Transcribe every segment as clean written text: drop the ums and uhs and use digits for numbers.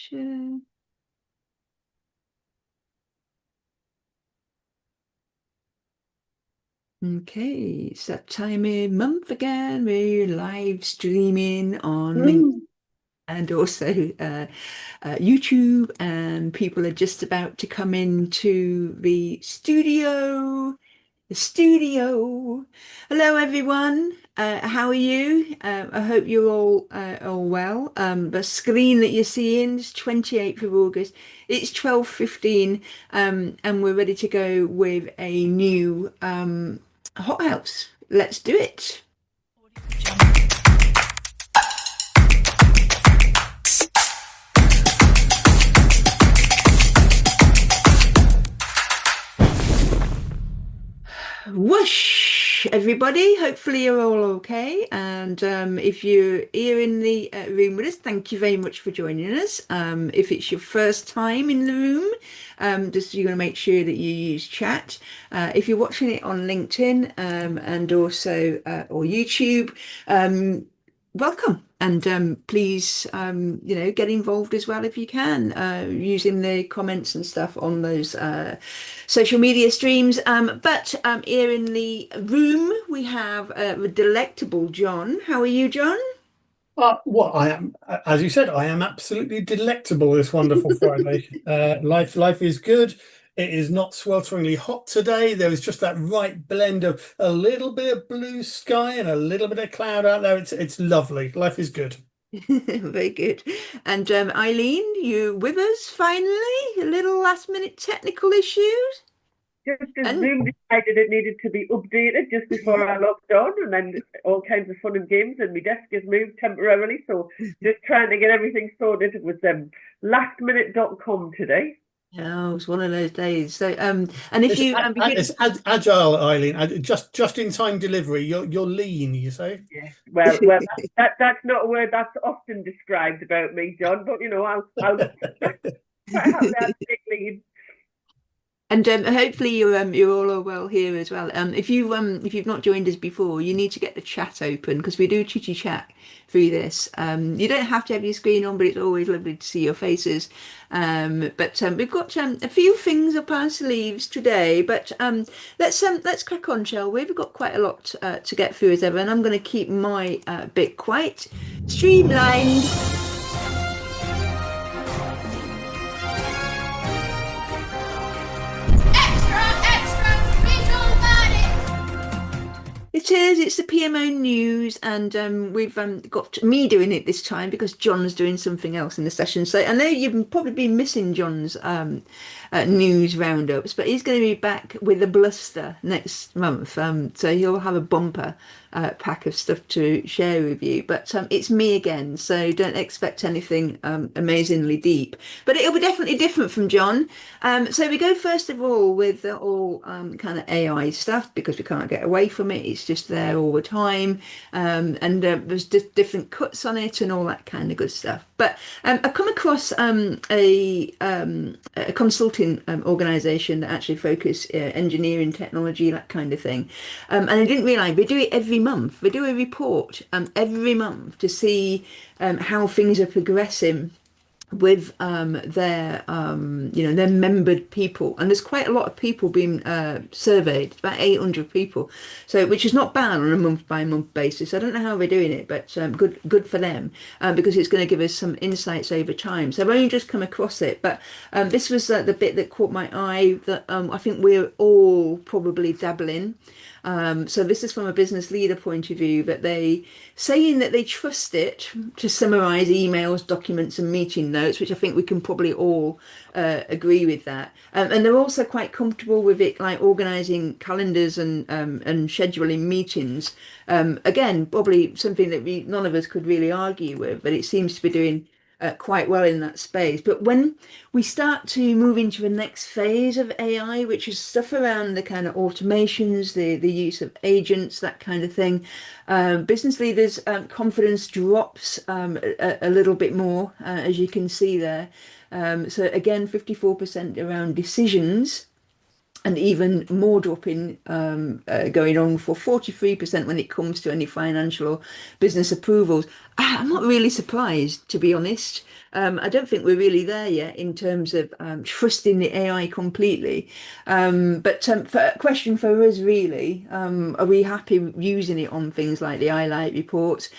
Sure. Okay, it's that time of month again. We're live streaming on LinkedIn Mm. and also YouTube, and people are just about to come into the studio. The studio. Hello, everyone. How are you? I hope you're all well. The screen that you're seeing is 28th of August. It's 12:15, and we're ready to go with a new hothouse. Let's do it. Whoosh, everybody. Hopefully you're all okay. And if you're here in the room with us, thank you very much for joining us. If it's your first time in the room, just you're going to make sure that you use chat. If you're watching it on LinkedIn and also or YouTube, welcome. And please, get involved as well if you can, using the comments and stuff on those social media streams. But here in the room, we have the delectable John. How are you, John? Well, I am, as you said, I am absolutely delectable this wonderful Friday. Life is good. It is not swelteringly hot today. There is just that right blend of a little bit of blue sky and a little bit of cloud out there. It's lovely. Life is good. Very good. And Eileen, you with us finally? A little last minute technical issues? Just as And Zoom decided it needed to be updated just before I logged on, and then all kinds of fun and games, and my desk has moved temporarily. So just trying to get everything sorted with lastminute.com today. oh, it's one of those days. So and if you It's agile, Eileen. Just in time delivery. You're lean, you say? Yeah. Well, that's not a word that's often described about me, John. But I'll quite happily I'll take lead. And hopefully you're all well here as well. If you've not joined us before, you need to get the chat open because we do chitty chat through this. You don't have to have your screen on, but it's always lovely to see your faces. But we've got a few things up our sleeves today. But let's crack on, shall we? We've got quite a lot to get through as ever, and I'm going to keep my bit quite streamlined. Extra, extra, read all about It is. It's the PMO news, and we've got me doing it this time because John's doing something else in the session. So I know you've probably been missing John's news roundups, but he's going to be back with a bluster next month. So he'll have a bumper pack of stuff to share with you. But it's me again, so don't expect anything amazingly deep. But it'll be definitely different from John. So we go first of all with the all kind of AI stuff because we can't get away from it. It's just there all the time, and there's just different cuts on it and all that kind of good stuff. But I come across a consulting organization that actually focus engineering, technology, that kind of thing. And I didn't realize we do it every month. We do a report every month to see how things are progressing with their membered people, and there's quite a lot of people being surveyed. It's about 800 people, so which is not bad on a month by month basis. I don't know how they're doing it, but good for them, because it's going to give us some insights over time. So I've only just come across it, but this was the bit that caught my eye that I think we're all probably dabbling. So this is from a business leader point of view, that they saying that they trust it to summarize emails, documents, and meeting notes, which I think we can probably all agree with that. And they're also quite comfortable with it, like organizing calendars and scheduling meetings. Again, probably something that none of us could really argue with, but it seems to be doing quite well in that space. But when we start to move into the next phase of AI, which is stuff around the kind of automations, the use of agents, that kind of thing, business leaders' confidence drops a little bit more, as you can see there. So again, 54% around decisions and even more dropping going on for 43% when it comes to any financial or business approvals. I'm not really surprised, to be honest. I don't think we're really there yet in terms of trusting the AI completely. But for a question for us, really, are we happy using it on things like the highlight reports?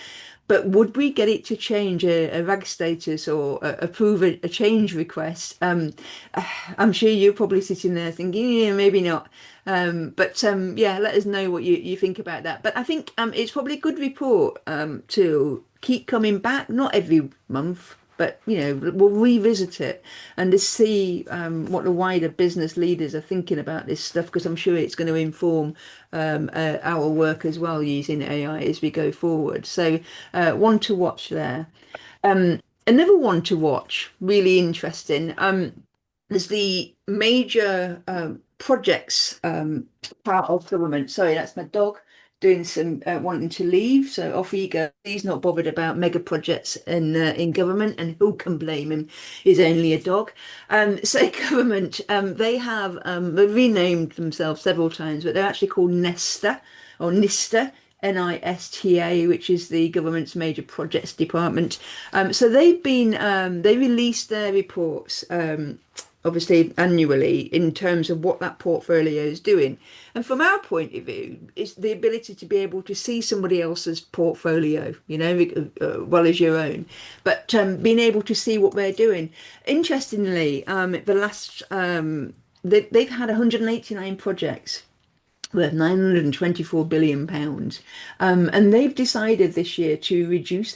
But would we get it to change a RAG status or approve a change request? I'm sure you're probably sitting there thinking, yeah, maybe not. But yeah, let us know what you think about that. But I think it's probably a good report to keep coming back, not every month, but we'll revisit it and to see what the wider business leaders are thinking about this stuff, because I'm sure it's going to inform our work as well using AI as we go forward. So one to watch there. Another one to watch, really interesting. There's the major projects part of government. Sorry, that's my dog doing some wanting to leave. So off he goes. He's not bothered about mega projects in government, and who can blame him? He's only a dog. So government, they have they've renamed themselves several times, but they're actually called Nesta or Nista. NISTA, which is the government's major projects department. So they've been they released their reports obviously annually in terms of what that portfolio is doing. And from our point of view, it's the ability to be able to see somebody else's portfolio, well as your own, but being able to see what they're doing. Interestingly, the last they've had 189 projects worth £924 billion. And they've decided this year to reduce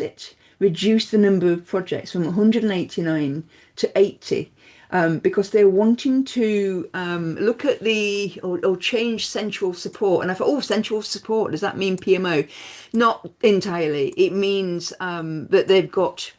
the number of projects from 189 to 80. Because they're wanting to look at or change central support. And I thought, oh, central support, does that mean PMO? Not entirely. It means that they've got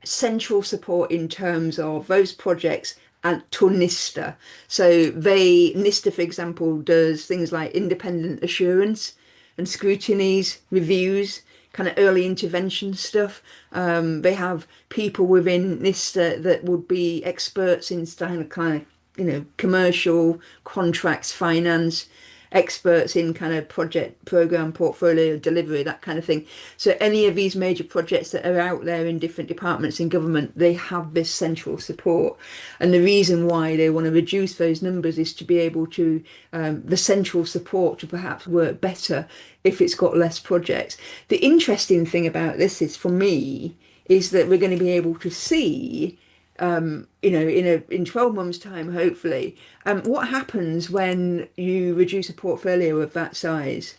central support in terms of those projects and to NISTA. So NISTA, for example, does things like independent assurance and scrutinies, reviews, kind of early intervention stuff. They have people within NISTA that would be experts in kind of commercial contracts, finance, experts in kind of project program portfolio delivery, that kind of thing. So any of these major projects that are out there in different departments in government, they have this central support. And the reason why they want to reduce those numbers is to be able to the central support to perhaps work better if it's got less projects. The interesting thing about this is, for me, is that we're going to be able to see in 12 months' time, hopefully, what happens when you reduce a portfolio of that size?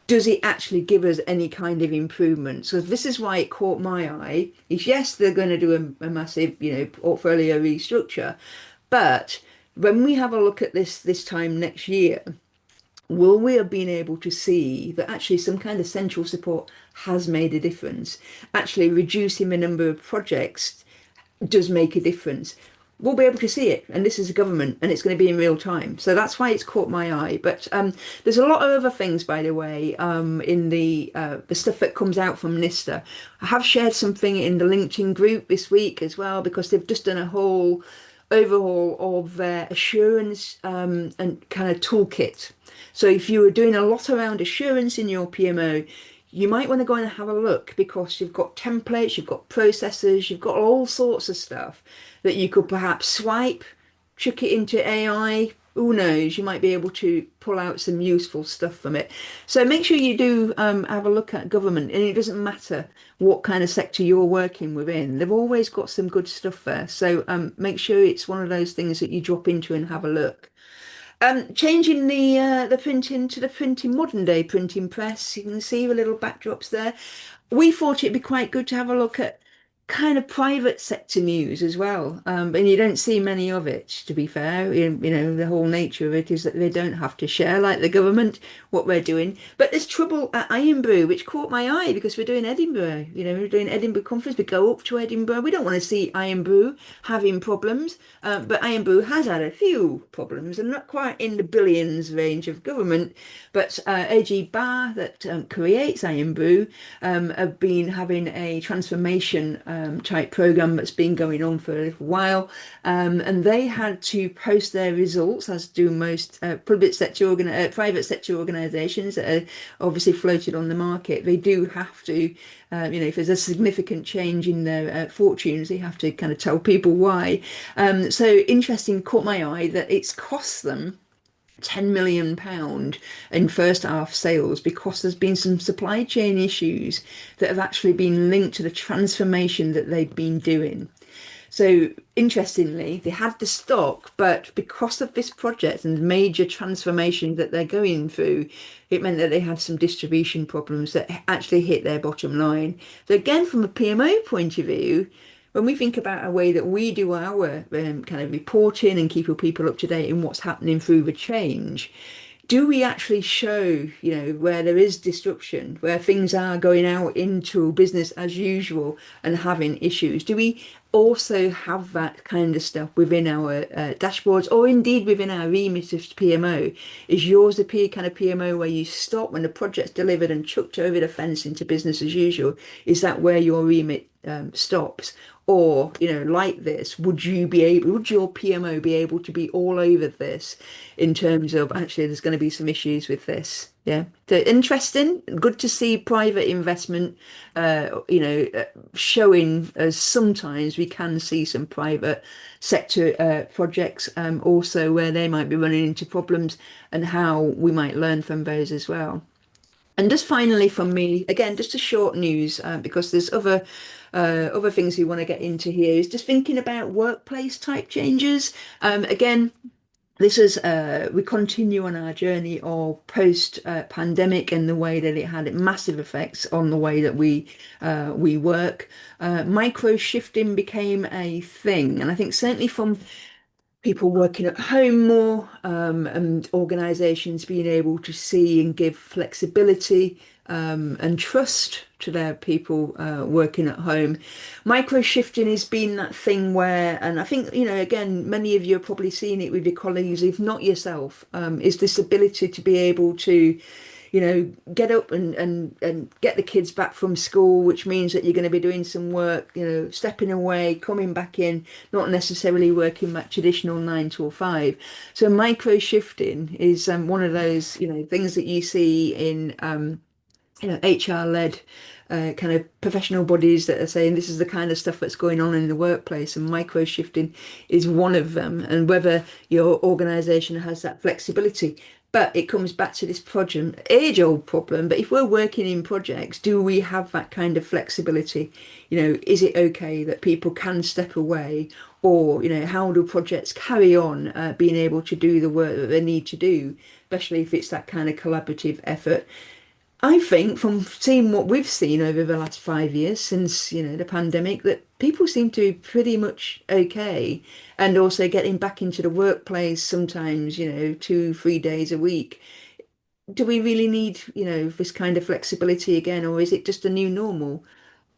Does it actually give us any kind of improvement? So this is why it caught my eye. Is yes, they're going to do a massive, portfolio restructure, but when we have a look at this time next year, will we have been able to see that actually some kind of central support has made a difference? Actually, reducing the number of projects does make a difference. We'll be able to see it, and this is a government, and it's going to be in real time. So that's why it's caught my eye. But there's a lot of other things, by the way, in the stuff that comes out from NISTA. I have shared something in the LinkedIn group this week as well, because they've just done a whole overhaul of their assurance and kind of toolkit. So if you were doing a lot around assurance in your PMO, you might want to go and have a look, because you've got templates, you've got processes, you've got all sorts of stuff that you could perhaps swipe, chuck it into AI. Who knows? You might be able to pull out some useful stuff from it. So make sure you do have a look at government, and it doesn't matter what kind of sector you're working within. They've always got some good stuff there. So make sure it's one of those things that you drop into and have a look. Changing the printing to the printing modern day printing press, you can see the little backdrops there. We thought it'd be quite good to have a look at kind of private sector news as well, and you don't see many of it, to be fair. The whole nature of it is that they don't have to share, like the government, what we're doing. But there's trouble at Irn-Bru, which caught my eye, because we're doing Edinburgh. We're doing Edinburgh conference. We go up to Edinburgh. We don't want to see Irn-Bru having problems, but Irn-Bru has had a few problems, and not quite in the billions range of government. But AG Barr, that creates Irn-Bru, have been having a transformation type program that's been going on for a little while. And they had to post their results, as do most private sector organizations that are obviously floated on the market. They do have to, if there's a significant change in their fortunes, they have to kind of tell people why. So interesting, caught my eye that it's cost them £10 million in first half sales because there's been some supply chain issues that have actually been linked to the transformation that they've been doing. So interestingly, they had the stock, but because of this project and the major transformation that they're going through, it meant that they had some distribution problems that actually hit their bottom line. So again, from a PMO point of view, when we think about a way that we do our kind of reporting and keeping people up to date in what's happening through the change, do we actually show, where there is disruption, where things are going out into business as usual and having issues? Do we also have that kind of stuff within our dashboards, or indeed within our remit of PMO? Is yours the kind of PMO where you stop when the project's delivered and chucked over the fence into business as usual? Is that where your remit stops? Or, like this, would your PMO be able to be all over this in terms of actually there's going to be some issues with this? Yeah. So interesting. Good to see private investment, showing as sometimes we can see some private sector projects also where they might be running into problems and how we might learn from those as well. And just finally from me, again, just a short news because there's other things we want to get into here is just thinking about workplace type changes. Again, this is we continue on our journey of post pandemic and the way that it had massive effects on the way that we work. Micro shifting became a thing, and I think certainly from people working at home more and organizations being able to see and give flexibility and trust to their people working at home. Micro shifting has been that thing where, and I think, again, many of you have probably seen it with your colleagues, if not yourself, is this ability to be able to get up and get the kids back from school, which means that you're going to be doing some work, stepping away, coming back in, not necessarily working that traditional 9 to 5. So micro shifting is one of those, things that you see in, HR-led kind of professional bodies that are saying this is the kind of stuff that's going on in the workplace, and micro shifting is one of them. And whether your organization has that flexibility. But it comes back to this project, age-old problem. But if we're working in projects, do we have that kind of flexibility? Is it okay that people can step away? Or, how do projects carry on being able to do the work that they need to do, especially if it's that kind of collaborative effort? I think from seeing what we've seen over the last 5 years since, the pandemic, that people seem to be pretty much okay. And also getting back into the workplace sometimes, 2, 3 days a week. Do we really need, this kind of flexibility again, or is it just a new normal?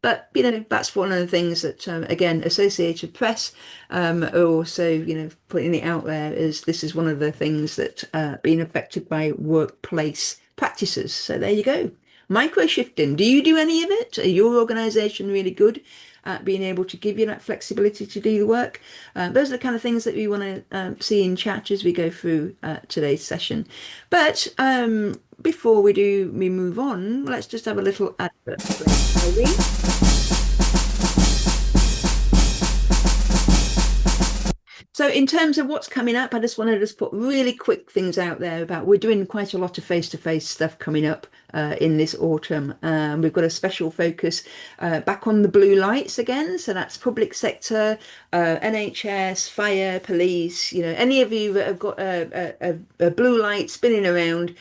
But, that's one of the things that, again, Associated Press are also, putting it out there as this is one of the things that being affected by workplace practices. So there you go. Micro shifting. Do you do any of it? Are your organization really good at being able to give you that flexibility to do the work? Those are the kind of things that we want to see in chat as we go through today's session. But before we move on, let's just have a little advert. So in terms of what's coming up, I just want to put really quick things out there about we're doing quite a lot of face-to-face stuff coming up in this autumn. We've got a special focus back on the blue lights again. So that's public sector, NHS, fire, police, any of you that have got a blue light spinning around,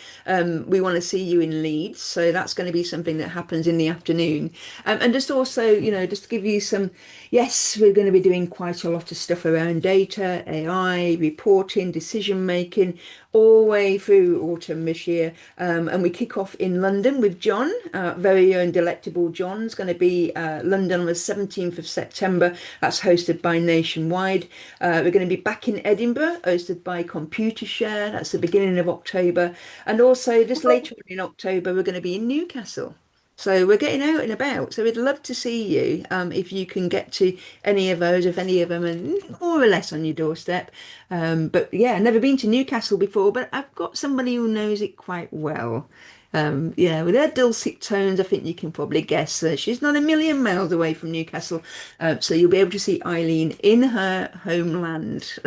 we want to see you in Leeds. So that's going to be something that happens in the afternoon. And just also, just to give you some, yes, we're going to be doing quite a lot of stuff around data, AI, reporting, decision making, all the way through autumn this year. And we kick off in London with John, very own delectable John's going to be London on the 17th of September. That's hosted by Nationwide. We're going to be back in Edinburgh, hosted by Computershare. That's the beginning of October. And also just later in October, we're going to be in Newcastle. So we're getting out and about. So we'd love to see you if you can get to any of those, if any of them are more or less on your doorstep. But yeah, never been to Newcastle before, but I've got somebody who knows it quite well. Yeah, with her dulcet tones, I think you can probably guess she's not a million miles away from Newcastle. So you'll be able to see Eileen in her homeland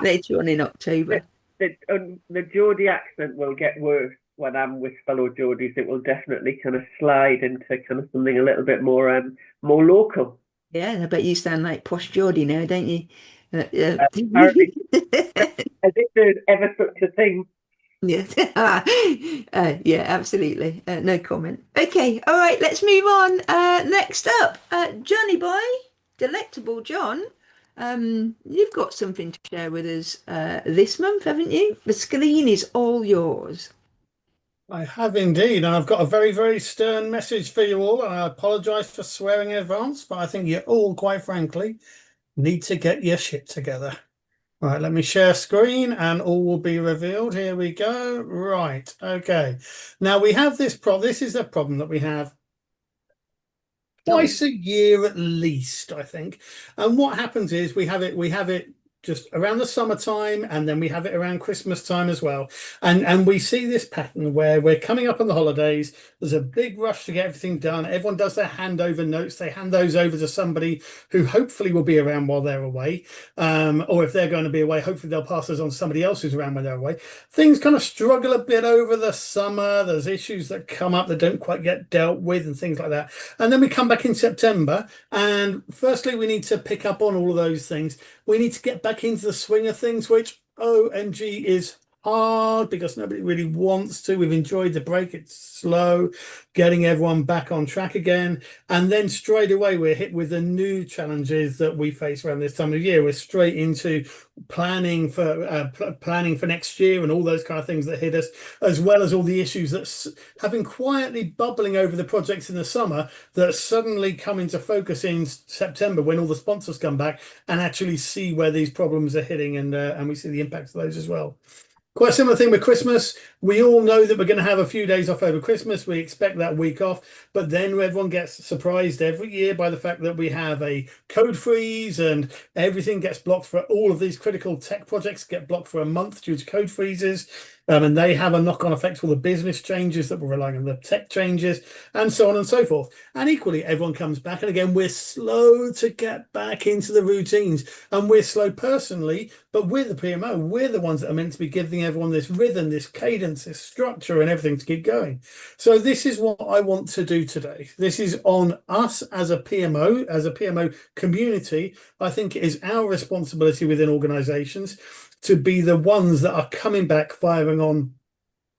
later on in The, October. the Geordie accent will get worse when I'm with fellow Geordies. It will definitely kind of slide into kind of something a little bit more local. Yeah, I bet you sound like posh Geordie now, don't you? Apparently, as if there's ever such a thing. Yeah, yeah, absolutely. No comment. Okay, all right, let's move on. Next up, Johnny boy, delectable John. You've got something to share with us this month, haven't you? The screen is all yours. I have indeed, and I've got a very, very stern message for you all, and I apologize for swearing in advance, but I think you all, quite frankly, need to get your shit together. Right, let me share screen and all will be revealed. Here we go. Right, okay. Now we have this problem. This is a problem that we have twice a year at least, I think. And what happens is we have it just around the summertime, and then we have it around Christmas time as well. And we see this pattern where we're coming up on the holidays. There's a big rush to get everything done. Everyone does their handover notes. They hand those over to somebody who hopefully will be around while they're away. Or if they're going to be away, hopefully they'll pass those on to somebody else who's around when they're away. Things kind of struggle a bit over the summer. There's issues that come up that don't quite get dealt with and things like that. And then we come back in September, and firstly, we need to pick up on all of those things. We need to get back into the swing of things, which OMG is hard because nobody really wants to. We've enjoyed the break. It's slow getting everyone back on track again. And then straight away, we're hit with the new challenges that we face around this time of year. We're straight into planning for next year and all those kind of things that hit us, as well as all the issues that have been quietly bubbling over the projects in the summer that suddenly come into focus in September when all the sponsors come back and actually see where these problems are hitting, and we see the impacts of those as well. Quite a similar thing with Christmas. We all know that we're going to have a few days off over Christmas. We expect that week off, but then everyone gets surprised every year by the fact that we have a code freeze and everything gets blocked for all of these critical tech projects get blocked for a month due to code freezes. And they have a knock-on effect for the business changes that we're relying on the tech changes and so on and so forth. And equally, everyone comes back. And again, we're slow to get back into the routines, and we're slow personally, but we're the PMO. We're the ones that are meant to be giving everyone this rhythm, this cadence, this structure and everything to keep going. So this is what I want to do today. This is on us as a PMO community. I think it is our responsibility within organizations to be the ones that are coming back firing on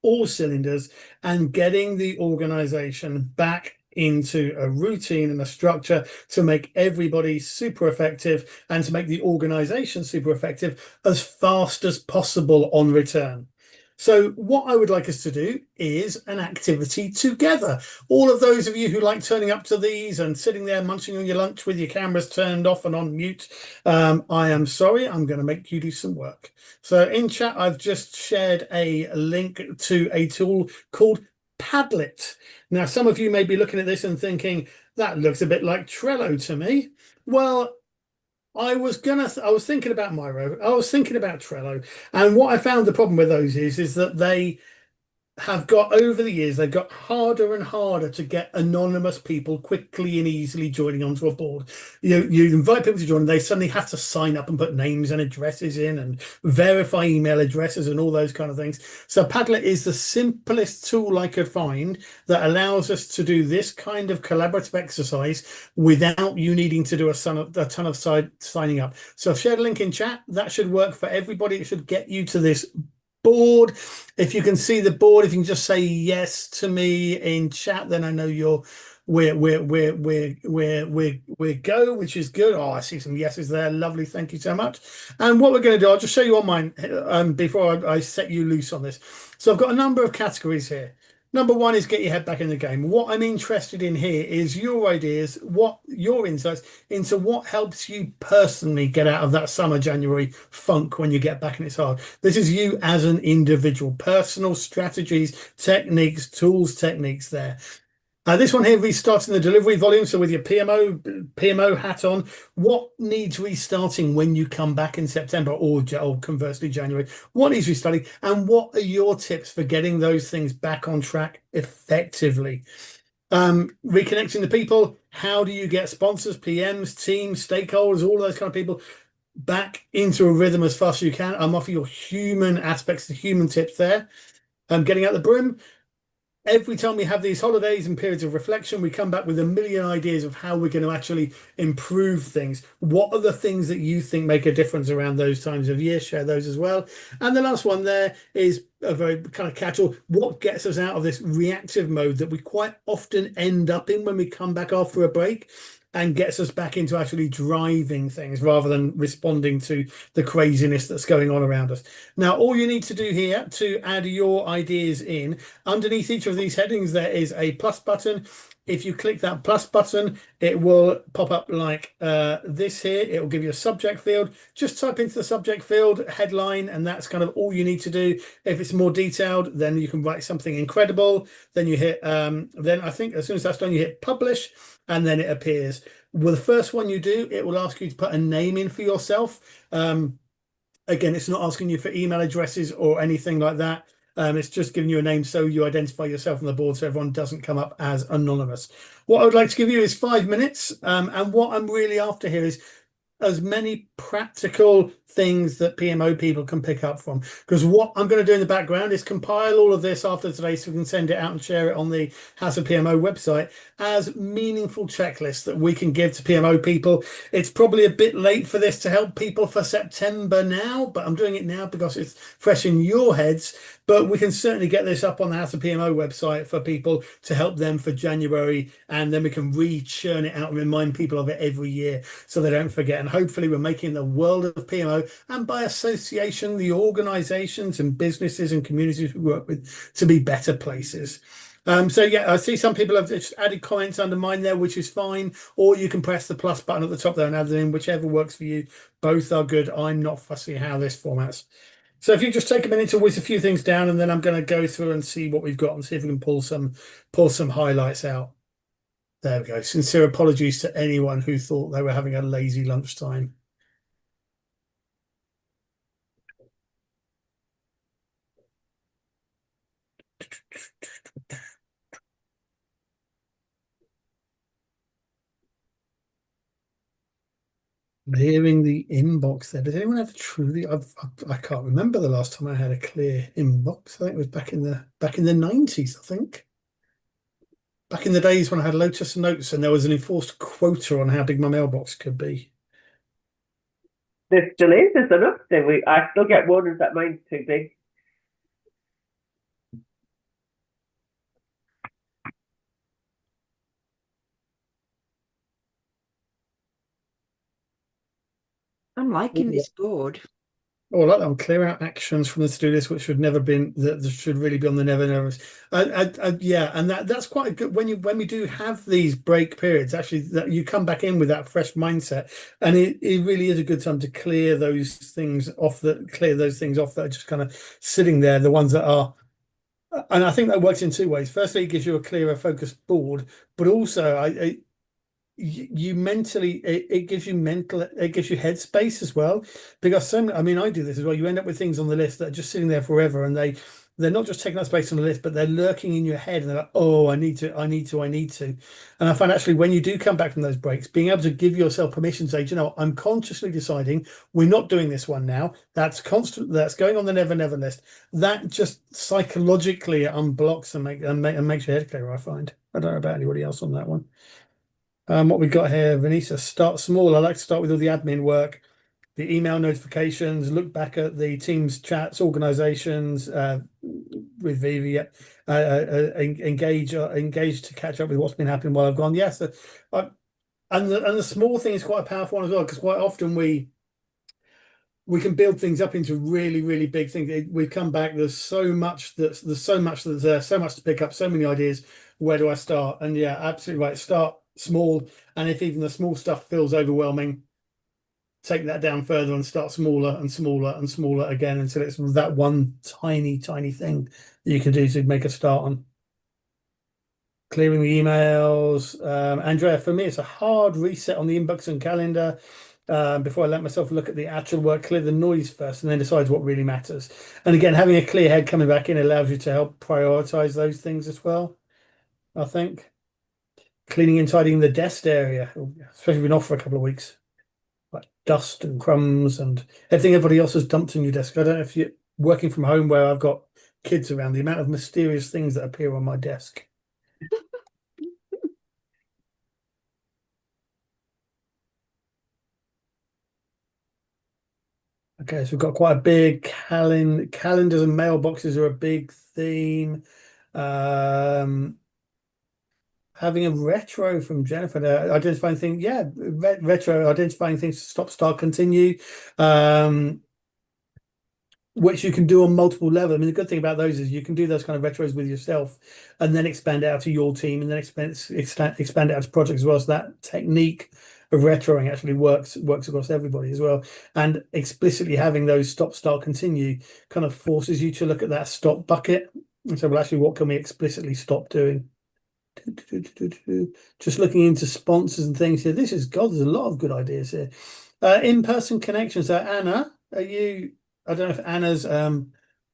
all cylinders and getting the organization back into a routine and a structure to make everybody super effective and to make the organization super effective as fast as possible on return. So what I would like us to do is an activity together. All of those of you who like turning up to these and sitting there munching on your lunch with your cameras turned off and on mute, I am sorry, I'm going to make you do some work. So in chat, I've just shared a link to a tool called Padlet. Now, some of you may be looking at this and thinking, that looks a bit like Trello to me. Well, I was thinking about Miro. I was thinking about Trello. And what I found the problem with those is that they have got over the years, they've got harder and harder to get anonymous people quickly and easily joining onto a board. You invite people to join, and they suddenly have to sign up and put names and addresses in and verify email addresses and all those kind of things. So Padlet is the simplest tool I could find that allows us to do this kind of collaborative exercise without you needing to do a ton of signing up. So I've shared a link in chat. That should work for everybody. It should get you to this board. If you can see the board, if you can just say yes to me in chat, then I know we're go, which is good. Oh, I see some yeses there. Lovely. Thank you so much. And what we're going to do, I'll just show you on mine before I set you loose on this. So I've got a number of categories here. Number one is get your head back in the game. What I'm interested in here is your ideas, what your insights into what helps you personally get out of that summer, January funk when you get back and it's hard. This is you as an individual, personal strategies, techniques, tools, techniques there. This one here, restarting the delivery volume. So with your PMO hat on, what needs restarting when you come back in September or conversely January? What needs restarting, and what are your tips for getting those things back on track effectively? Reconnecting the people. How do you get sponsors, PMs, teams, stakeholders, all those kind of people back into a rhythm as fast as you can? I'm offering your human aspects, the human tips there. Getting out the broom. Every time we have these holidays and periods of reflection, we come back with a million ideas of how we're going to actually improve things. What are the things that you think make a difference around those times of year? Share those as well. And the last one there is a very kind of catch-all. What gets us out of this reactive mode that we quite often end up in when we come back after a break, and gets us back into actually driving things rather than responding to the craziness that's going on around us. Now, all you need to do here to add your ideas in, underneath each of these headings, there is a plus button. If you click that plus button, it will pop up like this here. It will give you a subject field. Just type into the subject field headline, and that's kind of all you need to do. If it's more detailed, then you can write something incredible. Then you hit, then I think as soon as that's done, you hit publish, and then it appears. Well, the first one you do, it will ask you to put a name in for yourself. Again, it's not asking you for email addresses or anything like that. It's just giving you a name so you identify yourself on the board so everyone doesn't come up as anonymous. What I would like to give you is 5 minutes. And what I'm really after here is as many practical things that PMO people can pick up from. Because what I'm going to do in the background is compile all of this after today so we can send it out and share it on the House of PMO website as meaningful checklists that we can give to PMO people. It's probably a bit late for this to help people for September now, but I'm doing it now because it's fresh in your heads. But we can certainly get this up on the House of PMO website for people to help them for January, and then we can re-churn it out and remind people of it every year so they don't forget. And hopefully we're making the world of PMO, and by association, the organizations and businesses and communities we work with, to be better places. So yeah, I see some people have just added comments under mine there, which is fine. Or you can press the plus button at the top there and add them in, whichever works for you. Both are good. I'm not fussy how this formats. So if you just take a minute to whiz a few things down, and then I'm going to go through and see what we've got and see if we can pull some highlights out. There we go. Sincere apologies to anyone who thought they were having a lazy lunchtime. Clearing the inbox there. Did anyone ever truly? I can't remember the last time I had a clear inbox. I think it was back in the 90s. I think back in the days when I had Lotus Notes and there was an enforced quota on how big my mailbox could be. There still is. There's enough. I still get warnings that mine's too big. I'm liking this board. Oh, I like that one. Clear out actions from the to-do list, which should never been that should really be on the never never. Yeah, and that's quite a good when we do have these break periods. Actually, that you come back in with that fresh mindset, and it really is a good time to clear those things off. That are just kind of sitting there. The ones that are, and I think that works in two ways. Firstly, it gives you a clearer, focused board, but also you mentally it gives you headspace as well, because I mean I do this as well. You end up with things on the list that are just sitting there forever, and they're not just taking up space on the list, but they're lurking in your head, and they're like, oh, I need to. And I find actually when you do come back from those breaks, being able to give yourself permission to say, you know, I'm consciously deciding we're not doing this one now. That's going on the never never list. That just psychologically unblocks and makes your head clearer. I find. I don't know about anybody else on that one. What we got here, Vanessa, start small. I like to start with all the admin work, the email notifications, look back at the Teams chats, organizations with Vivi, engage to catch up with what's been happening while I've gone. Yes, and the small thing is quite a powerful one as well, because quite often we can build things up into really, really big things. We come back. There's so much that's so much to pick up. So many ideas. Where do I start? And yeah, absolutely right. Start small, and if even the small stuff feels overwhelming, take that down further and start smaller and smaller and smaller again until it's that one tiny thing that you can do to make a start on. clearing the emails. Andrea, for me, it's a hard reset on the inbox and calendar before I let myself look at the actual work, clear the noise first, and then decide what really matters. And again, having a clear head coming back in allows you to help prioritize those things as well, I think. Cleaning and tidying the desk area, especially if you've been off for a couple of weeks, like dust and crumbs and everything everybody else has dumped on your desk. I don't know if you're working from home where I've got kids around, the amount of mysterious things that appear on my desk. Okay, so we've got quite a big calendars and mailboxes are a big theme. Having a retro from Jennifer there, identifying things, yeah, retro, identifying things to stop, start, continue. Which you can do on multiple levels. I mean, the good thing about those is you can do those kind of retros with yourself and then expand it out to your team and then expand it out to projects as well. So that technique of retroing actually works across everybody as well. And explicitly having those stop, start, continue kind of forces you to look at that stop bucket and say, well, actually, what can we explicitly stop doing? Just looking into sponsors and things here. This is God, there's a lot of good ideas here. In-person connections. So Anna, are you? I don't know if Anna's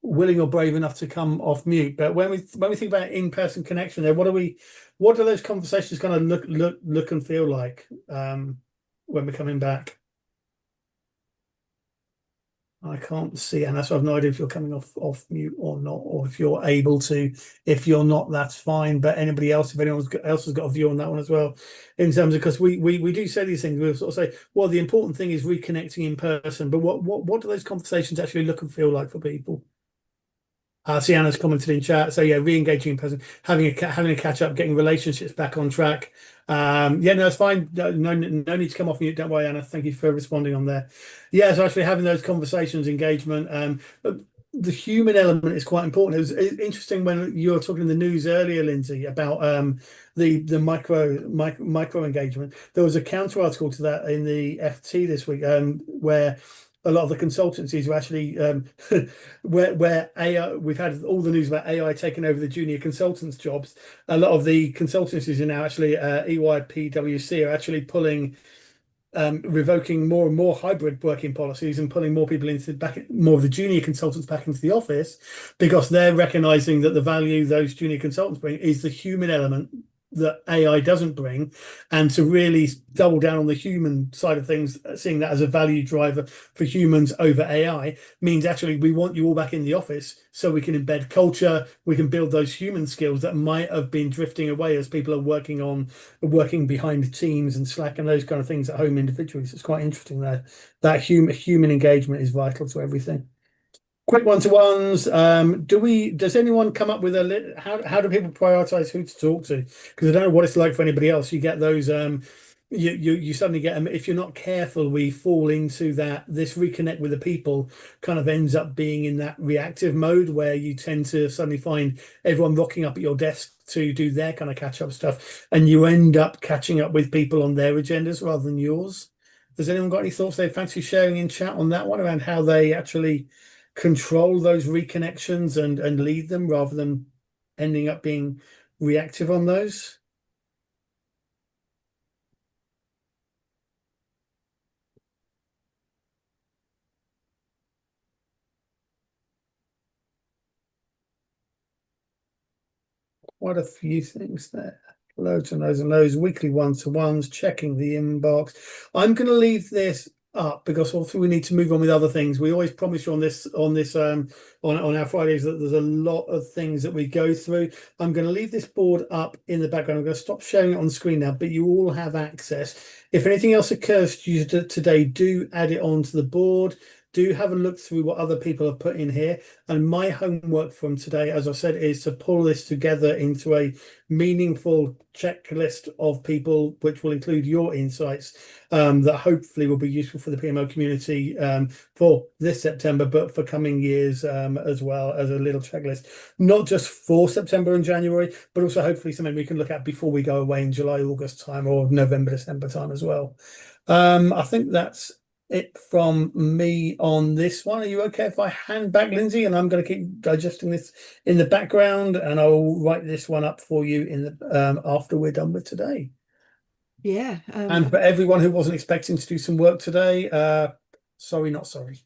willing or brave enough to come off mute, but when we think about in-person connection there, what do those conversations kind of look and feel like when we're coming back? I can't see Anna, so I've no idea if you're coming off mute or not, or if you're able to. If you're not, that's fine. But anybody else, if anyone else has got a view on that one as well, in terms of, because we do say these things, we sort of say, well, the important thing is reconnecting in person. But what do those conversations actually look and feel like for people? See, Anna's commented in chat. So yeah, re-engaging in person, having a catch up, getting relationships back on track. Yeah, no, it's fine. No need to come off mute. Don't worry, Anna. Thank you for responding on there. Yeah, so actually having those conversations, engagement. The human element is quite important. It was interesting when you were talking in the news earlier, Lindsay, about the micro engagement. There was a counter article to that in the FT this week, where a lot of the consultancies were actually where AI, we've had all the news about AI taking over the junior consultants' jobs. A lot of the consultancies are now actually EY, PwC are actually pulling revoking more and more hybrid working policies and pulling more people more of the junior consultants back into the office, because they're recognizing that the value those junior consultants bring is the human element that AI doesn't bring, and to really double down on the human side of things, seeing that as a value driver for humans over AI, means actually we want you all back in the office so we can embed culture, we can build those human skills that might have been drifting away as people are working behind Teams and Slack and those kind of things at home individually. So it's quite interesting that human engagement is vital to everything. Quick one-to-ones. Does anyone come up with how do people prioritize who to talk to? Because I don't know what it's like for anybody else. You get those you suddenly get them. If you're not careful, we fall into that. This reconnect with the people kind of ends up being in that reactive mode where you tend to suddenly find everyone rocking up at your desk to do their kind of catch-up stuff, and you end up catching up with people on their agendas rather than yours. Has anyone got any thoughts they fancy sharing in chat on that one around how they actually control those reconnections and lead them rather than ending up being reactive on those? Quite a few things there. Loads and loads and loads. Weekly one-to-ones, checking the inbox. I'm going to leave this up because also we need to move on with other things. We always promise you on our Fridays that there's a lot of things that we go through. I'm going to leave this board up in the background. I'm going to stop sharing it on the screen now, but you all have access. If anything else occurs to you today, do add it onto the board. Do have a look through what other people have put in here. And my homework from today, as I said, is to pull this together into a meaningful checklist of people, which will include your insights, that hopefully will be useful for the PMO community for this September, but for coming years as well, as a little checklist, not just for September and January, but also hopefully something we can look at before we go away in July, August time, or November, December time as well. I think that's it from me on this one. Are you okay if I hand back, Lindsay? And I'm going to keep digesting this in the background, and I'll write this one up for you in the after we're done with today. Yeah. And for everyone who wasn't expecting to do some work today, sorry, not sorry.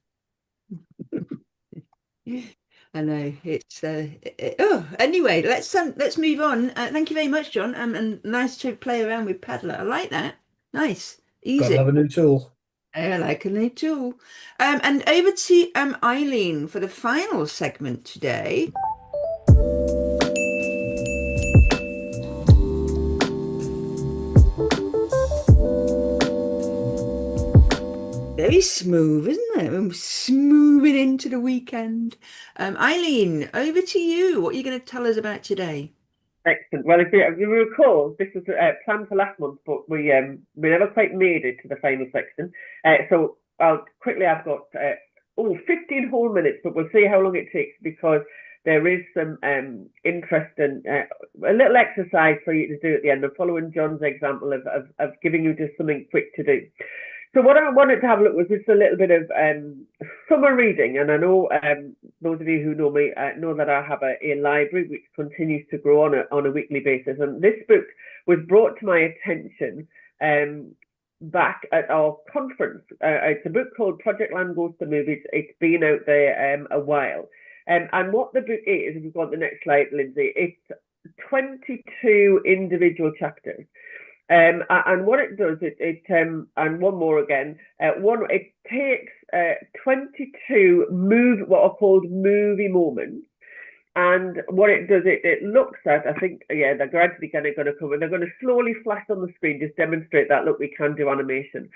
I know it's oh, anyway, let's move on. Thank you very much, John. And nice to play around with Padlet. I like that. Nice, Gotta love easy. a new tool. I like a new tool. And over to Eileen for the final segment today. Very smooth, isn't it? We're smoothing into the weekend. Eileen, over to you. What are you going to tell us about today? Excellent. Well, if you recall, this was planned for last month, but we never quite made it to the final section. So I've got 15 whole minutes, but we'll see how long it takes, because there is some interesting, a little exercise for you to do at the end. I'm following John's example of giving you just something quick to do. So what I wanted to have a look was just a little bit of summer reading, and I know those of you who know me know that I have a library which continues to grow on a weekly basis, and this book was brought to my attention back at our conference. It's a book called Project Land Goes to Movies. It's been out there a while, and what the book is, if you've got the next slide, Lindsay, it's 22 individual chapters. And what it does, and one more again, it takes 22 what are called movie moments, and what it does, it looks at, I think, they're gradually kind of going to come, and they're going to slowly flash on the screen, just demonstrate that, look, we can do animation.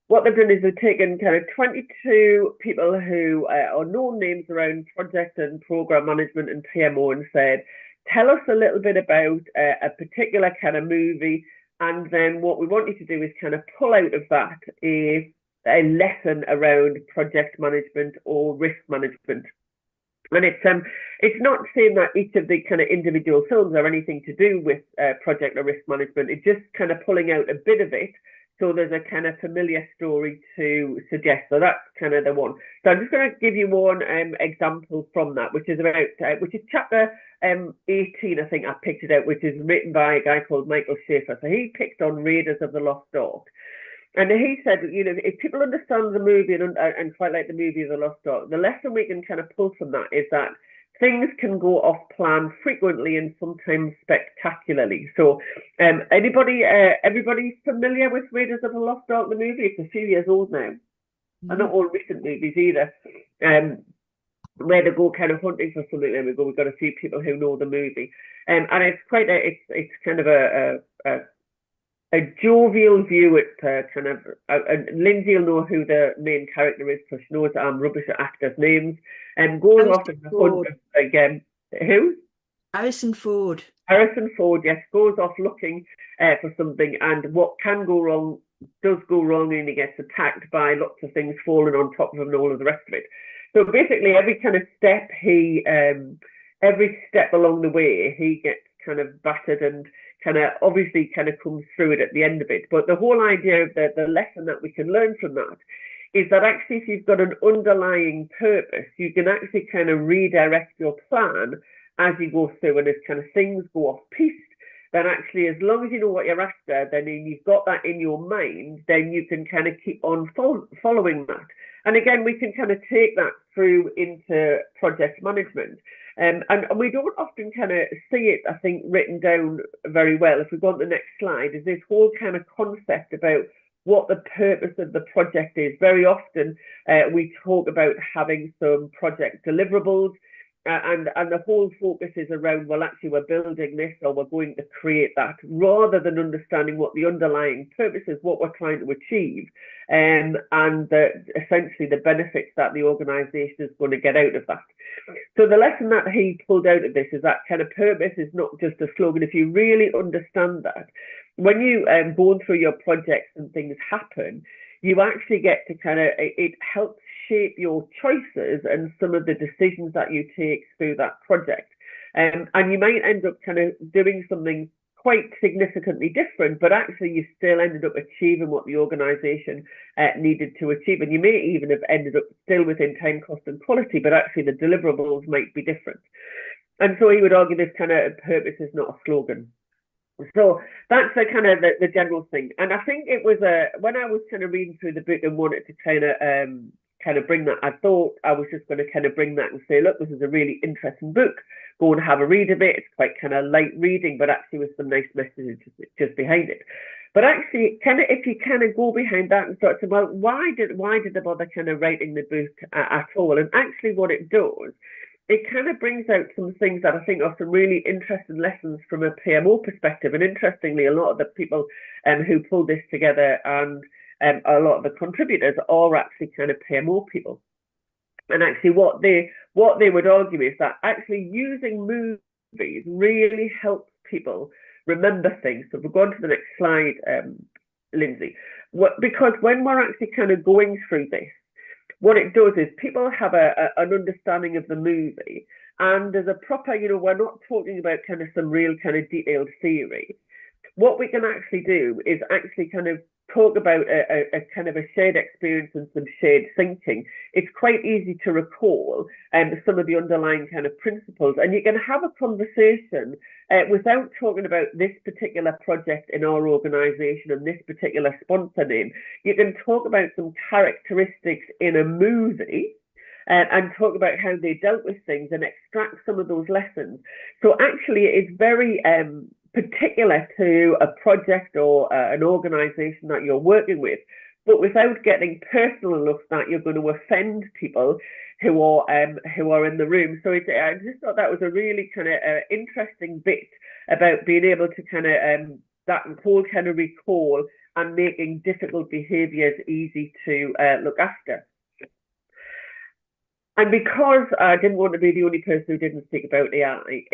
What they've done is they've taken kind of 22 people who are known names around project and program management and PMO, and said, tell us a little bit about a particular kind of movie, and then what we want you to do is kind of pull out of that a lesson around project management or risk management. And it's not saying that each of the kind of individual films are anything to do with project or risk management. It's just kind of pulling out a bit of it, so there's a kind of familiar story to suggest. So that's kind of the one. So I'm just going to give you one example from that, which is chapter 18, I think I picked it out, which is written by a guy called Michael Schaefer. So he picked on Raiders of the Lost Ark. And he said, if people understand the movie and quite like the movie of the Lost Ark, the lesson we can kind of pull from that is that things can go off plan frequently and sometimes spectacularly. So everybody familiar with Raiders of the Lost Ark, the movie? It's a few years old now. And not all recent movies either. Where they go kind of hunting for something, there we go, we've got a few people who know the movie. And it's quite it's kind of a jovial view at kind of, Lindsay will know who the main character is, because she knows that I'm rubbish at actors' names, and going off in the hunt again. Who? Harrison Ford. Harrison Ford, yes, goes off looking for something, and what can go wrong does go wrong, and he gets attacked by lots of things falling on top of him and all of the rest of it. So basically, every kind of step every step along the way, he gets kind of battered and kind of obviously kind of comes through it at the end of it. But the whole idea of the lesson that we can learn from that is that actually, if you've got an underlying purpose, you can actually kind of redirect your plan as you go through, and as kind of things go off piste, then actually, as long as you know what you're after, then you've got that in your mind, then you can kind of keep on following that. And again, we can kind of take that through into project management. And we don't often kind of see it, I think, written down very well. If we go on to the next slide, is this whole kind of concept about what the purpose of the project is. Very often we talk about having some project deliverables, and the whole focus is around, well, actually, we're building this or we're going to create that, rather than understanding what the underlying purpose is, what we're trying to achieve, and essentially the benefits that the organisation is going to get out of that. So the lesson that he pulled out of this is that kind of purpose is not just a slogan. If you really understand that, when you go through your projects and things happen, you actually get to kind of, it helps shape your choices and some of the decisions that you take through that project. And you might end up kind of doing something quite significantly different, but actually you still ended up achieving what the organisation needed to achieve. And you may even have ended up still within time, cost and quality, but actually the deliverables might be different. And so he would argue this kind of purpose is not a slogan. So that's the kind of the general thing. And I think it was when I was kind of reading through the book and wanted to kind of bring that, I thought I was just going to kind of bring that and say, look, this is a really interesting book. Go and have a read of it. It's quite kind of light reading, but actually with some nice messages just behind it. But actually, kind of if you kind of go behind that and start to, well, why did I bother kind of writing the book at all? And actually, what it does, it kind of brings out some things that I think are some really interesting lessons from a PMO perspective. And interestingly, a lot of the people who pulled this together and a lot of the contributors are actually kind of PMO people. And actually what they would argue is that actually using movies really helps people remember things. So if we go on to the next slide, Lindsay, because when we're actually kind of going through this, what it does is people have an understanding of the movie, and there's a proper, we're not talking about kind of some real kind of detailed theory. What we can actually do is actually kind of talk about a kind of a shared experience and some shared thinking. It's quite easy to recall some of the underlying kind of principles, and you can have a conversation without talking about this particular project in our organisation and this particular sponsor name. You can talk about some characteristics in a movie and talk about how they dealt with things and extract some of those lessons. So actually it's very particular to a project or an organisation that you're working with, but without getting personal enough that you're going to offend people who are in the room. So I just thought that was a really kind of interesting bit about being able to kind of that whole kind of recall and making difficult behaviours easy to look after. And because I didn't want to be the only person who didn't speak about AI,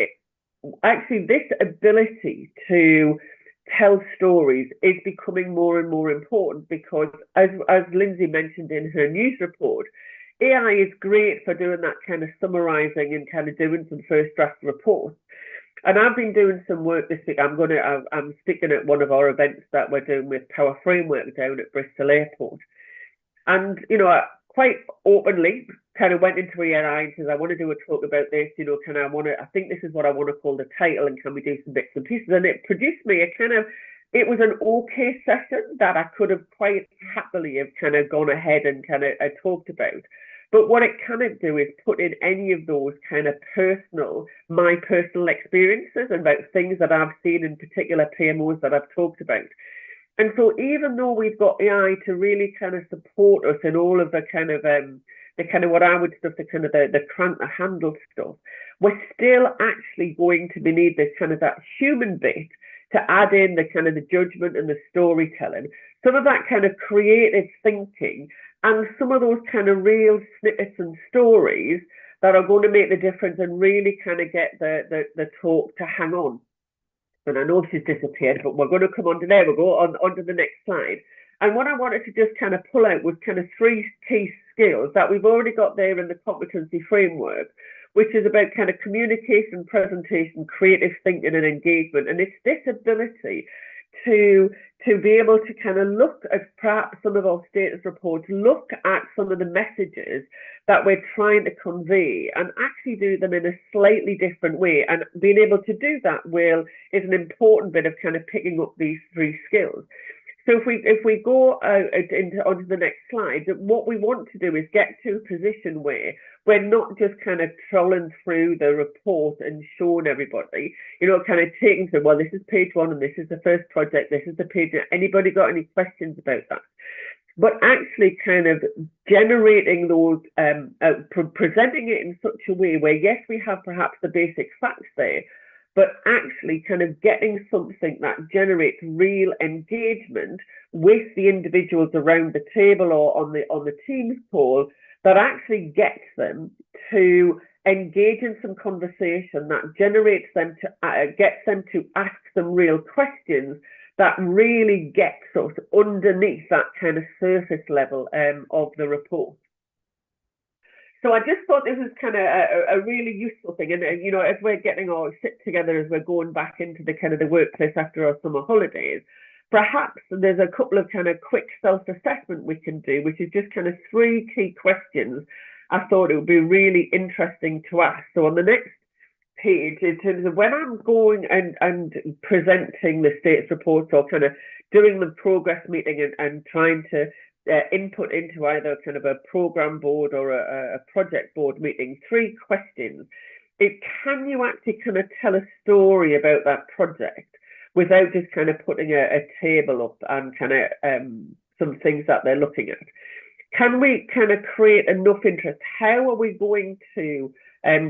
actually this ability to tell stories is becoming more and more important, because as Lindsay mentioned in her news report, AI is great for doing that kind of summarizing and kind of doing some first draft reports. And I've been doing some work this week. I'm speaking at one of our events that we're doing with Power Framework down at Bristol Airport. And, I quite openly kind of went into AI and says, I want to do a talk about this, I think this is what I want to call the title, and can we do some bits and pieces? And it produced me it was an okay session that I could have quite happily have kind of gone ahead and kind of talked about. But what it cannot do is put in any of those kind of my personal experiences about things that I've seen in particular PMOs that I've talked about. And so even though we've got AI to really kind of support us in all of the kind of what I would stuff, the kind of the crank the handle stuff, we're still actually going to need this kind of that human bit to add in the kind of the judgment and the storytelling, some of that kind of creative thinking, and some of those kind of real snippets and stories that are going to make the difference and really kind of get the talk to hang on. And I know she's disappeared, but we're going to come on to there. We'll go on to the next slide. And what I wanted to just kind of pull out was kind of 3 key skills that we've already got there in the competency framework, which is about kind of communication, presentation, creative thinking and engagement. And it's this ability to be able to kind of look at perhaps some of our status reports, look at some of the messages that we're trying to convey and actually do them in a slightly different way. And being able to do that is an important bit of kind of picking up these 3 skills. So if we go onto the next slide, what we want to do is get to a position where we're not just kind of trolling through the report and showing everybody, kind of taking through, well, this is page 1 and this is the first project, this is the page. Anybody got any questions about that? But actually kind of generating those, presenting it in such a way where, yes, we have perhaps the basic facts there, but actually kind of getting something that generates real engagement with the individuals around the table or on the Teams call, that actually gets them to engage in some conversation, that generates them gets them to ask some real questions that really gets us underneath that kind of surface level of the report. So I just thought this was kind of a really useful thing. And, you know, if we're getting our sit together as we're going back into the kind of the workplace after our summer holidays, perhaps there's a couple of kind of quick self-assessment we can do, which is just kind of 3 key questions I thought it would be really interesting to ask. So on the next page, in terms of when I'm going and presenting the status reports or kind of doing the progress meeting and trying to input into either kind of a program board or a project board meeting, 3 questions. Can you actually kind of tell a story about that project without just kind of putting a table up and kind of some things that they're looking at? Can we kind of create enough interest? How are we going to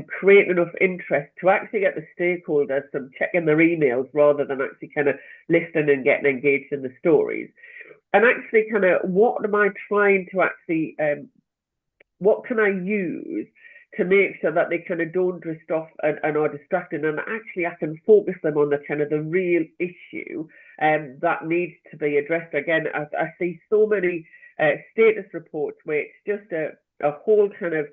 create enough interest to actually get the stakeholders from checking their emails rather than actually kind of listening and getting engaged in the stories? And actually kind of what am I trying to actually, what can I use to make sure that they kind of don't drift off and are distracted, and actually I can focus them on the kind of the real issue that needs to be addressed. Again, I see so many status reports where it's just a whole kind of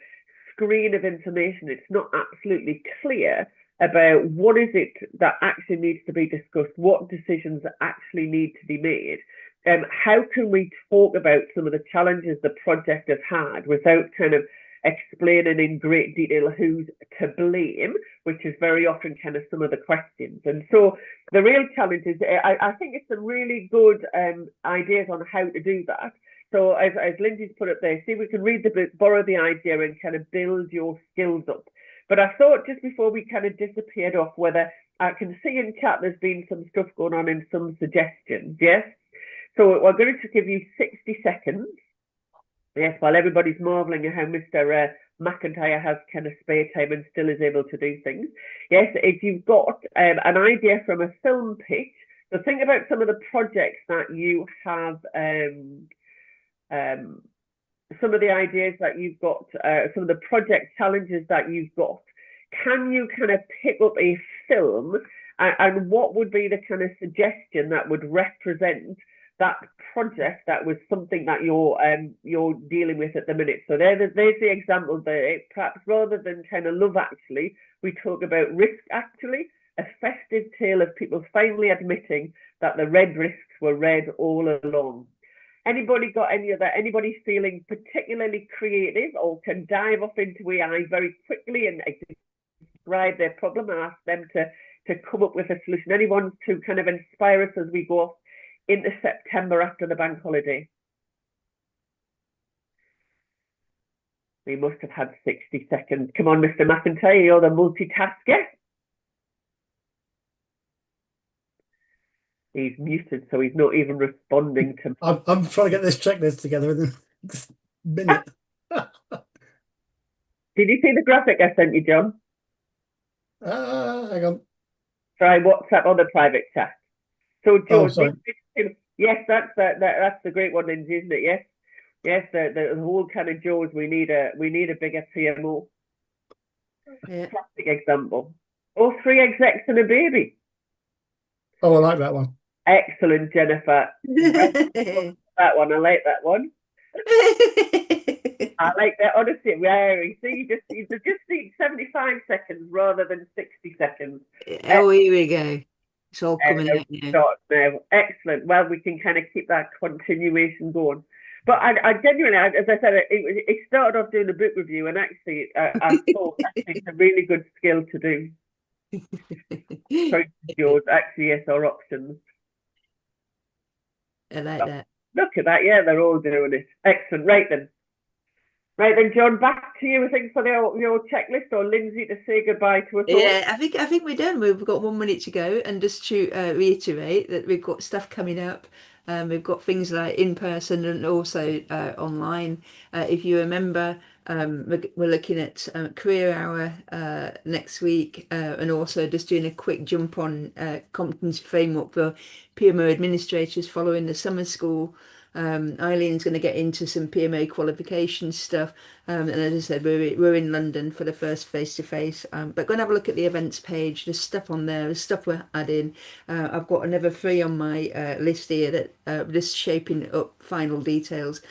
screen of information. It's not absolutely clear about what is it that actually needs to be discussed, what decisions actually need to be made. How can we talk about some of the challenges the project has had without kind of explaining in great detail who's to blame, which is very often kind of some of the questions. And so the real challenge is, I think it's some really good ideas on how to do that. So as Lindsay's put it there, see, we can read the book, borrow the idea and kind of build your skills up. But I thought just before we kind of disappeared off, whether I can see in chat there's been some stuff going on in some suggestions, yes? So we're going to give you 60 seconds, yes, while everybody's marvelling at how Mr. McIntyre has kind of spare time and still is able to do things. Yes, if you've got an idea from a film pitch, so think about some of the projects that you have, some of the ideas that you've got, some of the project challenges that you've got. Can you kind of pick up a film and what would be the kind of suggestion that would represent that project that was something that you're dealing with at the minute? So there's the example there. Perhaps rather than kind of Love Actually, we talk about Risk Actually, a festive tale of people finally admitting that the red risks were red all along. Anybody got any of that? Anybody feeling particularly creative or can dive off into AI very quickly and describe their problem and ask them to come up with a solution? Anyone to kind of inspire us as we go off into September after the bank holiday? We must have had 60 seconds. Come on, Mr. McIntyre, you're the multitasker. He's muted, so he's not even responding to me. I'm trying to get this checklist together in this minute. Did you see the graphic I sent you, John? Hang on. Try WhatsApp on the private chat. So, George, sorry. yes, that's the great one, Lindsay, isn't it? Yes, yes, the whole kind of George. We need a bigger PMO. Yeah. Classic example. Or 3 execs and a baby. Oh, I like that one. Excellent, Jennifer. That one, I like that one. I like that. Honestly, very. See, you just need 75 seconds rather than 60 seconds. Oh, here we go. It's all coming out now. Excellent. Well, we can kind of keep that continuation going. But I genuinely, as I said, it started off doing a book review, and actually, I thought actually it's a really good skill to do. Sorry, George. Actually, yes, our options. I like that. Look at that. Yeah, they're all doing it. Excellent. Right then, John, back to you, I think, for your checklist, or Lindsay to say goodbye to us all. Yeah, I think we're done. We've got 1 minute to go, and just to reiterate that we've got stuff coming up. We've got things like in person and also online. If you remember, we're looking at Career Hour next week, and also just doing a quick jump on competency framework for PMO administrators following the summer school Eileen's going to get into some PMO qualification stuff. And as I said, we're in London for the first face-to-face. But go and have a look at the events page. There's stuff on there. There's stuff we're adding. I've got another three on my list here that just shaping up final details.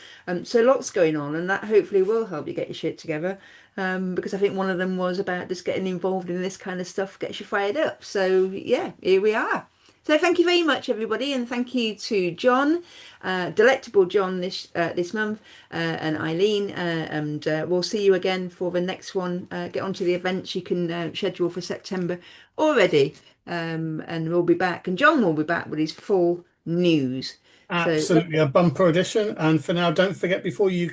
So lots going on, and that hopefully will help you get your shit together. Because I think one of them was about just getting involved in this kind of stuff gets you fired up. So yeah, here we are. So thank you very much, everybody, and thank you to John, delectable John this month, and Eileen, and we'll see you again for the next one. Get onto the events you can schedule for September already, and we'll be back, and John will be back with his full news. So Absolutely, a bumper edition. And for now, don't forget before you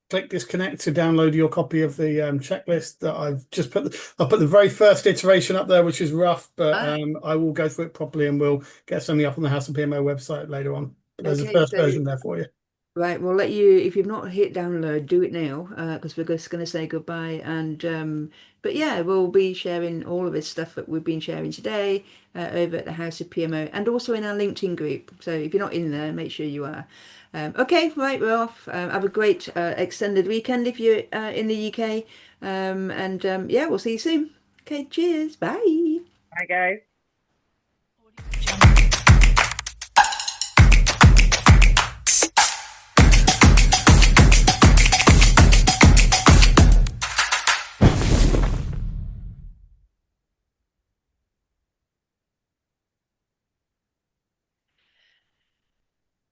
click disconnect to download your copy of the checklist that I've just put. I'll put the very first iteration up there, which is rough, but I will go through it properly and we'll get something up on the House and PMO website later on. But there's a okay, first so version there for you. right, we'll let you, if you've not hit download, do it now, because we're just going to say goodbye. And but yeah, we'll be sharing all of this stuff that we've been sharing today over at the House of PMO and also in our LinkedIn group. So if you're not in there, make sure you are. Okay, right, we're off. Have a great extended weekend if you're in the UK. And yeah, we'll see you soon. Okay, cheers. Bye. Bye, guys.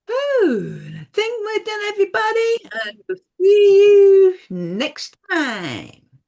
Oh, I think we're done, everybody. And we'll see you next time.